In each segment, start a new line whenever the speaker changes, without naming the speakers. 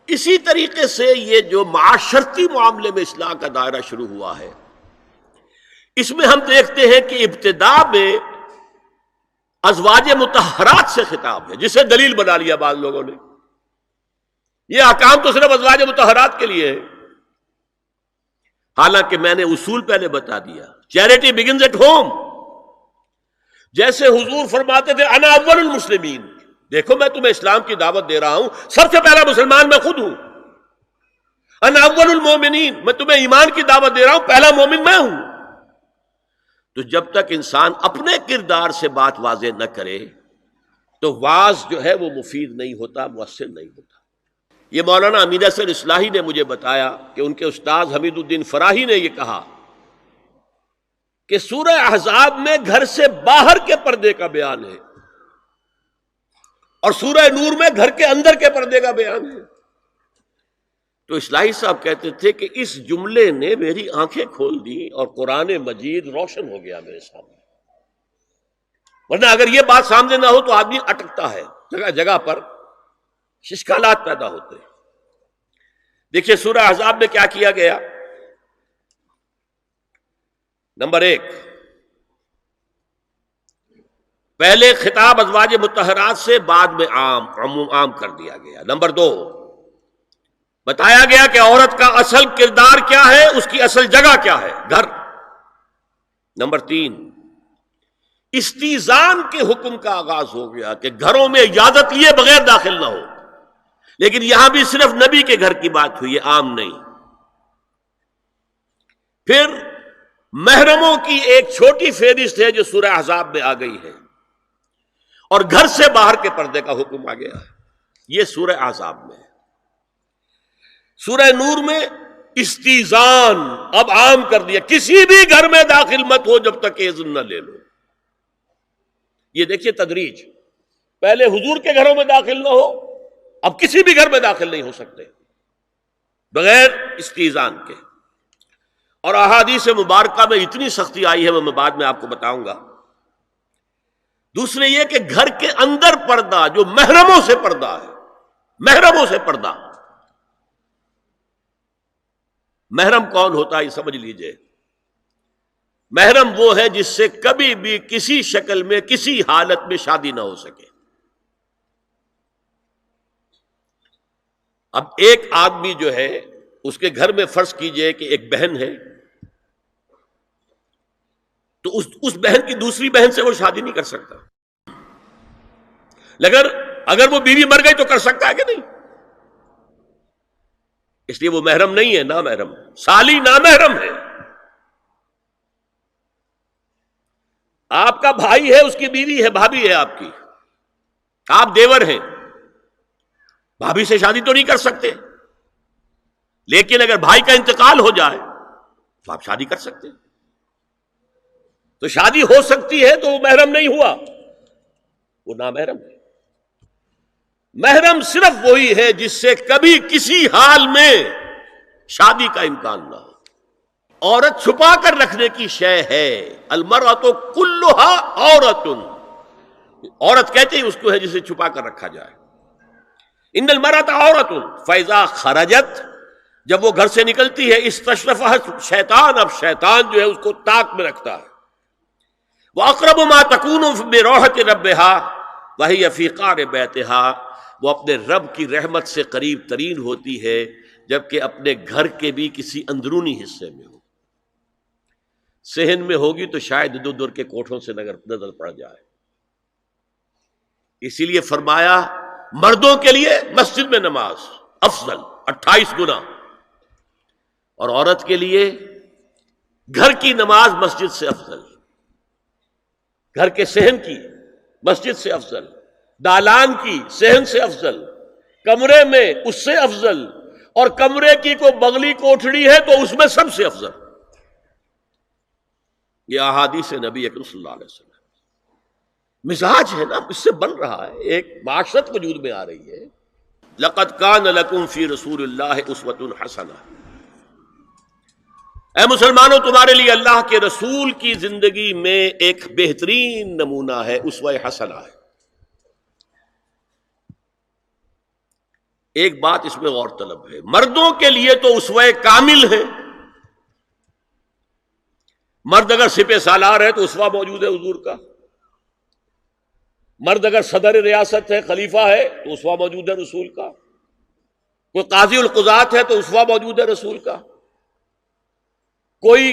اسی طریقے سے یہ جو معاشرتی معاملے میں اصلاح کا دائرہ شروع ہوا ہے، اس میں ہم دیکھتے ہیں کہ ابتدا میں ازواج مطہرات سے خطاب ہے، جسے دلیل بنا لیا بعض لوگوں نے۔ یہ احکام تو صرف ازواج مطہرات کے لیے ہے، حالانکہ میں نے اصول پہلے بتا دیا، چیریٹی بگنز ایٹ ہوم۔ جیسے حضور فرماتے تھے انا اول المسلمین، دیکھو میں تمہیں اسلام کی دعوت دے رہا ہوں، سب سے پہلا مسلمان میں خود ہوں۔ انا اول المومنین، میں تمہیں ایمان کی دعوت دے رہا ہوں، پہلا مومن میں ہوں۔ تو جب تک انسان اپنے کردار سے بات واضح نہ کرے تو واز جو ہے وہ مفید نہیں ہوتا، مؤثر نہیں ہوتا۔ یہ مولانا امین احسن اصلاحی نے مجھے بتایا کہ ان کے استاد حمید الدین فراہی نے یہ کہا کہ سورہ احزاب میں گھر سے باہر کے پردے کا بیان ہے اور سورہ نور میں گھر کے اندر کے پردے کا بیان ہے۔ تو اصلاحی صاحب کہتے تھے کہ اس جملے نے میری آنکھیں کھول دی اور قرآن مجید روشن ہو گیا میرے سامنے، ورنہ اگر یہ بات سامنے نہ ہو تو آدمی اٹکتا ہے، جگہ جگہ پر اشکالات پیدا ہوتے ہیں۔ دیکھیے سورہ احزاب میں کیا کیا گیا۔ نمبر 1، پہلے خطاب ازواج مطہرات سے، بعد میں عام کر دیا گیا۔ نمبر 2، بتایا گیا کہ عورت کا اصل کردار کیا ہے، اس کی اصل جگہ کیا ہے، گھر۔ نمبر 3، استیزان کے حکم کا آغاز ہو گیا کہ گھروں میں اجازت لیے بغیر داخل نہ ہو، لیکن یہاں بھی صرف نبی کے گھر کی بات ہوئی ہے، عام نہیں۔ پھر محرموں کی ایک چھوٹی فہرست ہے جو سورہ احزاب میں آ گئی ہے، اور گھر سے باہر کے پردے کا حکم آ گیا ہے، یہ سورہ احزاب میں ہے۔ سورہ نور میں استیزان اب عام کر دیا، کسی بھی گھر میں داخل مت ہو جب تک اذن نہ لے لو۔ یہ دیکھیے تدریج، پہلے حضور کے گھروں میں داخل نہ ہو، اب کسی بھی گھر میں داخل نہیں ہو سکتے بغیر استیزان کے۔ اور احادیث مبارکہ میں اتنی سختی آئی ہے، میں بعد میں آپ کو بتاؤں گا۔ دوسرے یہ کہ گھر کے اندر پردہ جو محرموں سے پردہ ہے، محرموں سے پردہ، محرم کون ہوتا ہے یہ سمجھ لیجئے۔ محرم وہ ہے جس سے کبھی بھی کسی شکل میں کسی حالت میں شادی نہ ہو سکے۔ اب ایک آدمی جو ہے اس کے گھر میں فرض کیجئے کہ ایک بہن ہے، تو اس بہن کی دوسری بہن سے وہ شادی نہیں کر سکتا، اگر وہ بیوی مر گئی تو کر سکتا ہے کہ نہیں؟ اس لیے وہ محرم نہیں ہے، نامحرم، سالی نامحرم ہے۔ آپ کا بھائی ہے، اس کی بیوی ہے، بھابھی ہے آپ کی، آپ دیور ہیں، بھابھی سے شادی تو نہیں کر سکتے، لیکن اگر بھائی کا انتقال ہو جائے تو آپ شادی کر سکتے ہیں۔ تو شادی ہو سکتی ہے تو وہ محرم نہیں ہوا، وہ نامحرم ہے۔ محرم صرف وہی ہے جس سے کبھی کسی حال میں شادی کا امکان نہ ہو۔ عورت چھپا کر رکھنے کی شے ہے، المرأۃ کلھا عورۃ، عورت کہتے ہی اس کو ہے جسے چھپا کر رکھا جائے۔ ان المرأۃ عورۃ فاذا خرجت، جب وہ گھر سے نکلتی ہے، استشرفھا شیطان، اب شیطان جو ہے اس کو طاق میں رکھتا ہے۔ وَأَقْرَبُ مَا تَكُونُ بِرَوْحَةِ رَبِّهَا وَهِيَ فِي قَعْرِ بَيْتِهَا، وہ اپنے رب کی رحمت سے قریب ترین ہوتی ہے جبکہ اپنے گھر کے بھی کسی اندرونی حصے میں ہو۔ صحن میں ہوگی تو شاید ادھر ادھر کے کوٹھوں سے نظر پڑ جائے۔ اسی لیے فرمایا مردوں کے لیے مسجد میں نماز افضل 28 گنا، اور عورت کے لیے گھر کی نماز مسجد سے افضل، گھر کے صحن کی مسجد سے افضل، دالان کی صحن سے افضل، کمرے میں اس سے افضل، اور کمرے کی کوئی بغلی کوٹھڑی ہے تو اس میں سب سے افضل۔ یہ احادیث نبی اکرم صلی اللہ علیہ وسلم، مزاج ہے نا، اس سے بن رہا ہے، ایک معاشرت وجود میں آ رہی ہے۔ لَقَدْ كَانَ لَكُمْ فِي رَسُولِ اللَّهِ أُسْوَةٌ حَسَنَةٌ، اے مسلمانوں تمہارے لیے اللہ کے رسول کی زندگی میں ایک بہترین نمونہ ہے، اسوہ حسنہ ہے۔ ایک بات اس میں غور طلب ہے، مردوں کے لیے تو اسوہ کامل ہے، مرد اگر سپہ سالار ہے تو اسوہ موجود ہے حضور کا، مرد اگر صدر ریاست ہے، خلیفہ ہے، تو اسوہ موجود ہے رسول کا، کوئی قاضی القضات ہے تو اسوہ موجود ہے رسول کا، کوئی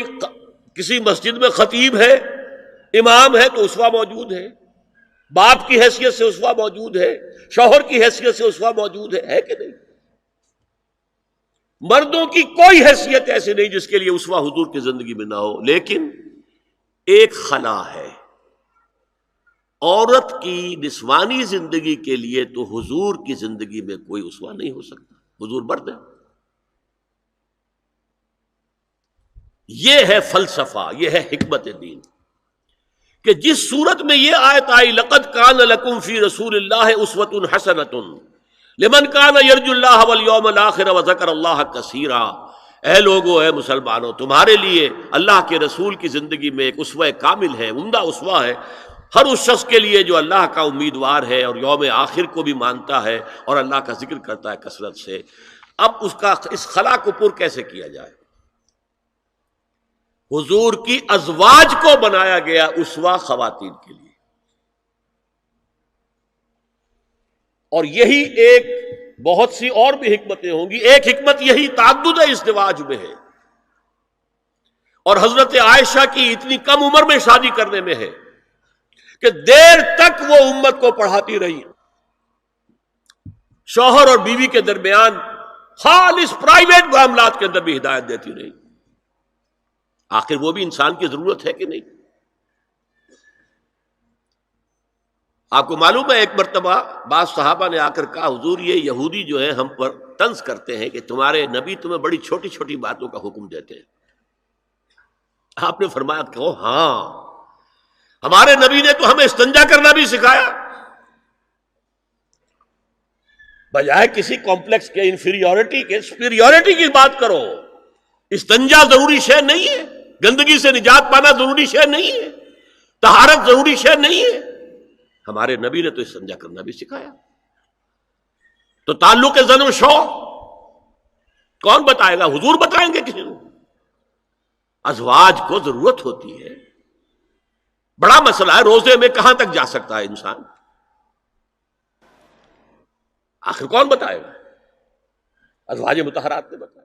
کسی مسجد میں خطیب ہے، امام ہے، تو اسوہ موجود ہے، باپ کی حیثیت سے اسوہ موجود ہے، شوہر کی حیثیت سے اسوہ موجود ہے کہ نہیں؟ مردوں کی کوئی حیثیت ایسی نہیں جس کے لیے اسوہ حضور کی زندگی میں نہ ہو، لیکن ایک خلا ہے، عورت کی نسوانی زندگی کے لیے تو حضور کی زندگی میں کوئی اسوہ نہیں ہو سکتا، حضور مرد ہے۔ یہ ہے فلسفہ، یہ ہے حکمت دین، کہ جس صورت میں یہ آیت آئی لقد کان لکم فی رسول اللہ اسوۃ حسنۃ لمن کان یرجو اللہ والیوم الآخر وذکر اللہ کثیرا، اے لوگو، اے مسلمانوں، تمہارے لیے اللہ کے رسول کی زندگی میں ایک اسوہ کامل ہے، عمدہ اسوہ ہے، ہر اس شخص کے لیے جو اللہ کا امیدوار ہے اور یوم آخر کو بھی مانتا ہے اور اللہ کا ذکر کرتا ہے کثرت سے۔ اب اس خلا کو پر کیسے کیا جائے؟ حضور کی ازواج کو بنایا گیا اسوہ خواتین کے لیے، اور یہی ایک بہت سی اور بھی حکمتیں ہوں گی۔ ایک حکمت یہی تعدد ازدواج میں ہے، اور حضرت عائشہ کی اتنی کم عمر میں شادی کرنے میں ہے کہ دیر تک وہ امت کو پڑھاتی رہی، شوہر اور بیوی کے درمیان خالص پرائیویٹ معاملات کے اندر بھی ہدایت دیتی رہی۔ آخر وہ بھی انسان کی ضرورت ہے کہ نہیں؟ آپ کو معلوم ہے، ایک مرتبہ بعض صحابہ نے آ کر کہا، حضور یہ یہودی جو ہے ہم پر طنز کرتے ہیں کہ تمہارے نبی تمہیں بڑی چھوٹی چھوٹی باتوں کا حکم دیتے ہیں۔ آپ نے فرمایا کہ ہاں، ہمارے نبی نے تو ہمیں استنجا کرنا بھی سکھایا، بجائے کسی کمپلیکس کے، انفیریورٹی کے، سپیریورٹی کی بات کرو۔ استنجا ضروری شے نہیں ہے، گندگی سے نجات پانا ضروری شے نہیں ہے، طہارت ضروری شے نہیں ہے، ہمارے نبی نے تو استنجا کرنا بھی سکھایا۔ تو تعلق زن و شو کون بتائے گا؟ حضور بتائیں گے کسی کو؟ ازواج کو ضرورت ہوتی ہے، بڑا مسئلہ ہے، روزے میں کہاں تک جا سکتا ہے انسان؟ آخر کون بتائے گا؟ ازواج مطہرات نے بتایا۔